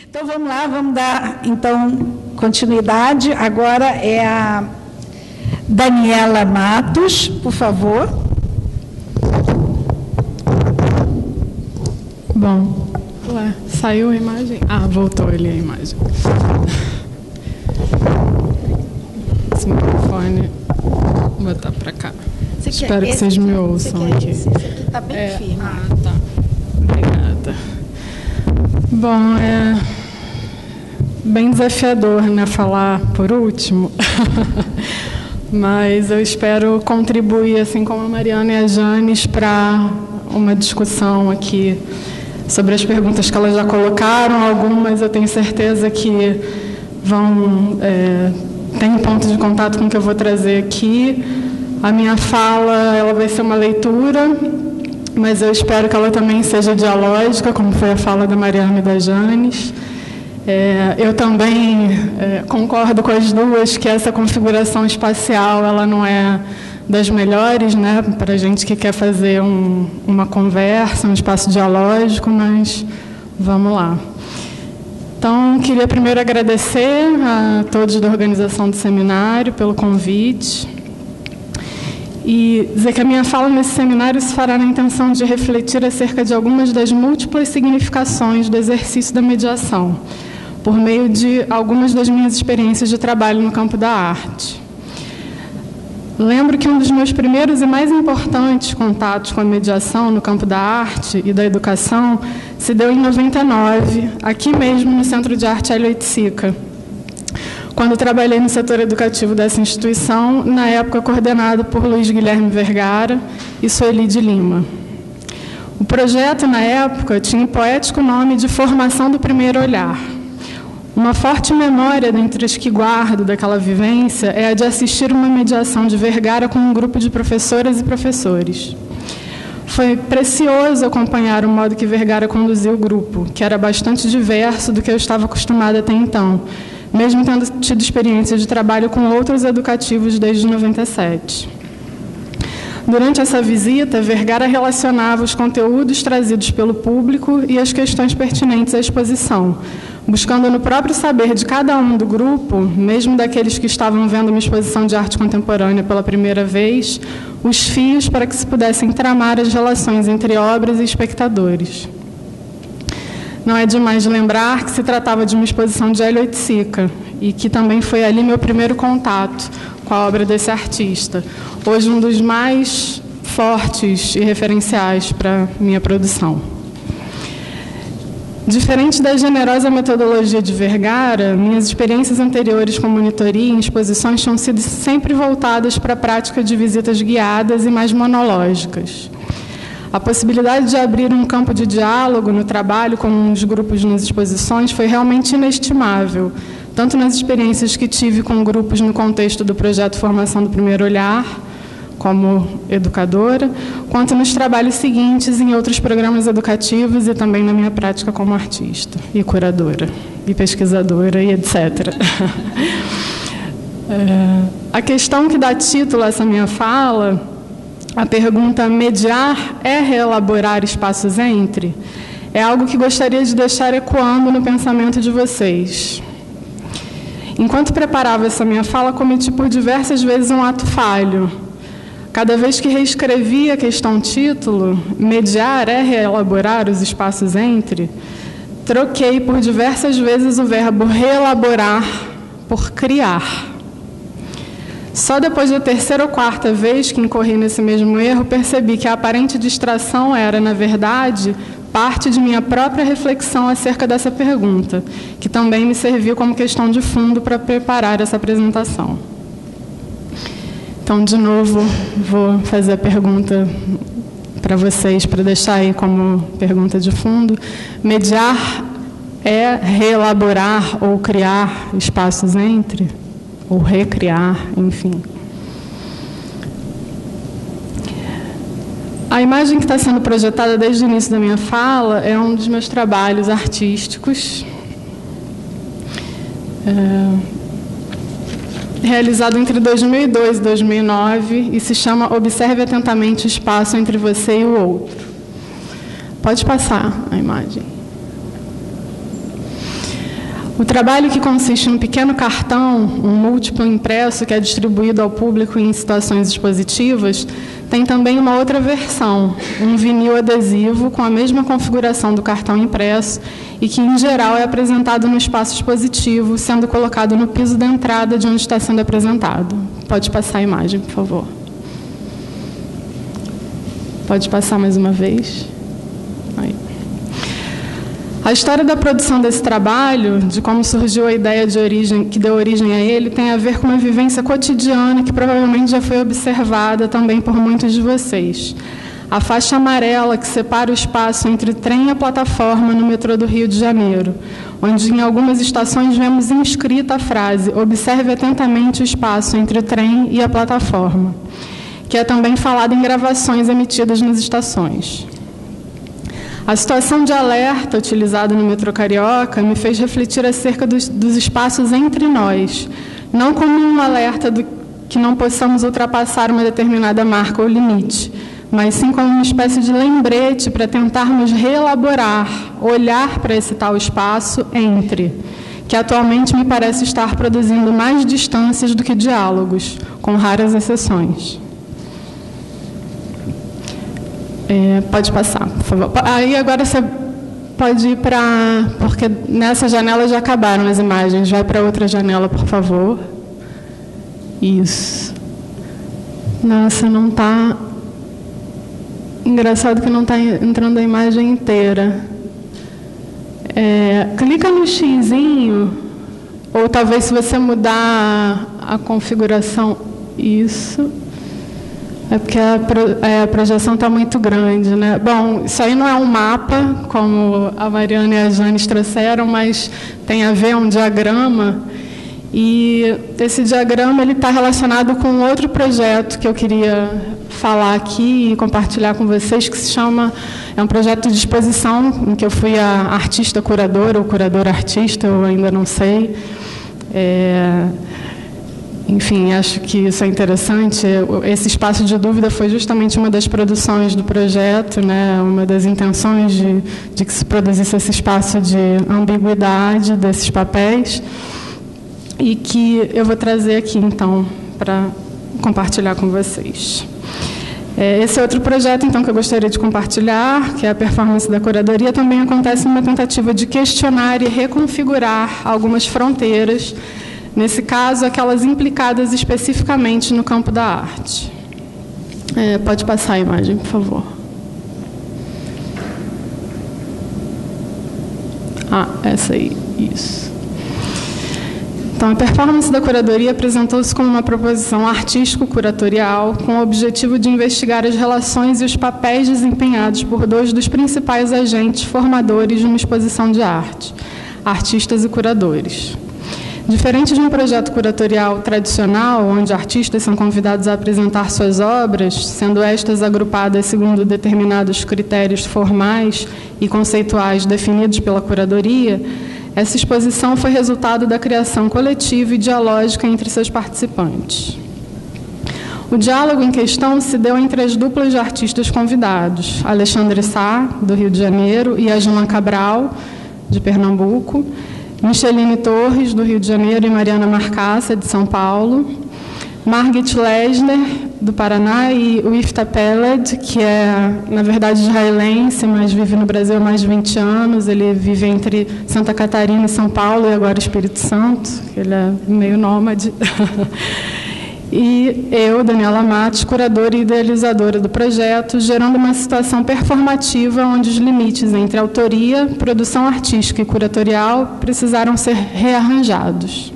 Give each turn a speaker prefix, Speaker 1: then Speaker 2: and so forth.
Speaker 1: Então vamos lá, vamos dar então continuidade. Agora é a Daniela Matos, por favor.
Speaker 2: Bom, ué, saiu a imagem? Ah, voltou ali a imagem. Esse microfone, vou botar para cá. Espero que vocês me ouçam aqui.
Speaker 1: Esse aqui está bem firme.
Speaker 2: Ah, tá. Obrigada. Bom, é bem desafiador, né, falar por último, mas eu espero contribuir, assim como a Mariana e a Janes, para uma discussão aqui sobre as perguntas que elas já colocaram. Algumas eu tenho certeza que tem um ponto de contato com o que eu vou trazer aqui. A minha fala, ela vai ser uma leitura, mas eu espero que ela também seja dialógica, como foi a fala da Mariana e da Janes. Eu também concordo com as duas que essa configuração espacial ela não é das melhores, né, para a gente que quer fazer uma conversa, um espaço dialógico, mas vamos lá. Então, queria primeiro agradecer a todos da organização do seminário pelo convite e dizer que a minha fala nesse seminário se fará na intenção de refletir acerca de algumas das múltiplas significações do exercício da mediação, por meio de algumas das minhas experiências de trabalho no campo da arte. Lembro que um dos meus primeiros e mais importantes contatos com a mediação no campo da arte e da educação se deu em 99, aqui mesmo no Centro de Arte Hélio Oiticica, quando trabalhei no setor educativo dessa instituição, na época coordenado por Luiz Guilherme Vergara e Sueli de Lima. O projeto, na época, tinha o poético nome de Formação do Primeiro Olhar. Uma forte memória dentre as que guardo daquela vivência é a de assistir uma mediação de Vergara com um grupo de professoras e professores. Foi precioso acompanhar o modo que Vergara conduziu o grupo, que era bastante diverso do que eu estava acostumada até então, mesmo tendo tido experiência de trabalho com outros educativos desde 97. Durante essa visita, Vergara relacionava os conteúdos trazidos pelo público e as questões pertinentes à exposição, buscando no próprio saber de cada um do grupo, mesmo daqueles que estavam vendo uma exposição de arte contemporânea pela primeira vez, os fios para que se pudessem tramar as relações entre obras e espectadores. Não é demais lembrar que se tratava de uma exposição de Hélio Oiticica e que também foi ali meu primeiro contato com a obra desse artista, hoje um dos mais fortes e referenciais para minha produção. Diferente da generosa metodologia de Vergara, minhas experiências anteriores com monitoria em exposições tinham sido sempre voltadas para a prática de visitas guiadas e mais monológicas. A possibilidade de abrir um campo de diálogo no trabalho com os grupos nas exposições foi realmente inestimável, tanto nas experiências que tive com grupos no contexto do projeto Formação do Primeiro Olhar, como educadora, quanto nos trabalhos seguintes em outros programas educativos e também na minha prática como artista e curadora e pesquisadora e etc. A questão que dá título a essa minha fala, a pergunta mediar é reelaborar espaços entre, é algo que gostaria de deixar ecoando no pensamento de vocês. Enquanto preparava essa minha fala, cometi por diversas vezes um ato falho. Cada vez que reescrevi a questão título, mediar é reelaborar os espaços entre, troquei por diversas vezes o verbo reelaborar por criar. Só depois da terceira ou quarta vez que incorri nesse mesmo erro, percebi que a aparente distração era, na verdade, parte de minha própria reflexão acerca dessa pergunta, que também me serviu como questão de fundo para preparar essa apresentação. Então, de novo, vou fazer a pergunta para vocês, para deixar aí como pergunta de fundo. Mediar é reelaborar ou criar espaços entre? Ou recriar, enfim. A imagem que está sendo projetada desde o início da minha fala é um dos meus trabalhos artísticos, realizado entre 2002 e 2009, e se chama Observe Atentamente o Espaço entre Você e o Outro. Pode passar a imagem. O trabalho, que consiste em um pequeno cartão, um múltiplo impresso que é distribuído ao público em situações expositivas, tem também uma outra versão, um vinil adesivo com a mesma configuração do cartão impresso e que, em geral, é apresentado no espaço expositivo, sendo colocado no piso da entrada de onde está sendo apresentado. Pode passar a imagem, por favor. Pode passar mais uma vez. Aí. A história da produção desse trabalho, de como surgiu a ideia que deu origem a ele, tem a ver com uma vivência cotidiana que provavelmente já foi observada também por muitos de vocês. A faixa amarela que separa o espaço entre o trem e a plataforma no metrô do Rio de Janeiro, onde em algumas estações vemos inscrita a frase "Observe atentamente o espaço entre o trem e a plataforma", que é também falada em gravações emitidas nas estações. A situação de alerta utilizada no metrô carioca me fez refletir acerca dos espaços entre nós, não como um alerta que não possamos ultrapassar uma determinada marca ou limite, mas sim como uma espécie de lembrete para tentarmos reelaborar, olhar para esse tal espaço entre, que atualmente me parece estar produzindo mais distâncias do que diálogos, com raras exceções. Pode passar, por favor. Aí agora você pode ir para... Porque nessa janela já acabaram as imagens. Vai para outra janela, por favor. Isso. Nossa, não está... Engraçado que não está entrando a imagem inteira. Clica no xizinho, ou talvez se você mudar a configuração... Isso... É porque a projeção está muito grande, né? Bom, isso aí não é um mapa, como a Mariana e a Janes trouxeram, mas tem a ver um diagrama. E esse diagrama está relacionado com outro projeto que eu queria falar aqui e compartilhar com vocês, que se chama... É um projeto de exposição, em que eu fui a artista curadora, ou curadora-artista, eu ainda não sei. Enfim, acho que isso é interessante. Esse espaço de dúvida foi justamente uma das produções do projeto, né? Uma das intenções de que se produzisse esse espaço de ambiguidade desses papéis, e que eu vou trazer aqui, então, para compartilhar com vocês. Esse outro projeto, então, que eu gostaria de compartilhar, que é a performance da curadoria, também acontece numa tentativa de questionar e reconfigurar algumas fronteiras, nesse caso, aquelas implicadas especificamente no campo da arte. Pode passar a imagem, por favor. Essa aí, isso. Então, a performance da curadoria apresentou-se como uma proposição artístico-curatorial com o objetivo de investigar as relações e os papéis desempenhados por dois dos principais agentes formadores de uma exposição de arte, artistas e curadores. Diferente de um projeto curatorial tradicional, onde artistas são convidados a apresentar suas obras, sendo estas agrupadas segundo determinados critérios formais e conceituais definidos pela curadoria, essa exposição foi resultado da criação coletiva e dialógica entre seus participantes. O diálogo em questão se deu entre as duplas de artistas convidados, Alexandre Sá, do Rio de Janeiro, e Ajulan Cabral, de Pernambuco, Micheline Torres, do Rio de Janeiro, e Mariana Marcassa, de São Paulo, Margit Lesner, do Paraná, e o Ifta Peled, que é, na verdade, israelense, mas vive no Brasil há mais de 20 anos. Ele vive entre Santa Catarina e São Paulo, e agora Espírito Santo, ele é meio nômade. E eu, Daniela Matos, curadora e idealizadora do projeto, gerando uma situação performativa onde os limites entre autoria, produção artística e curatorial precisaram ser rearranjados.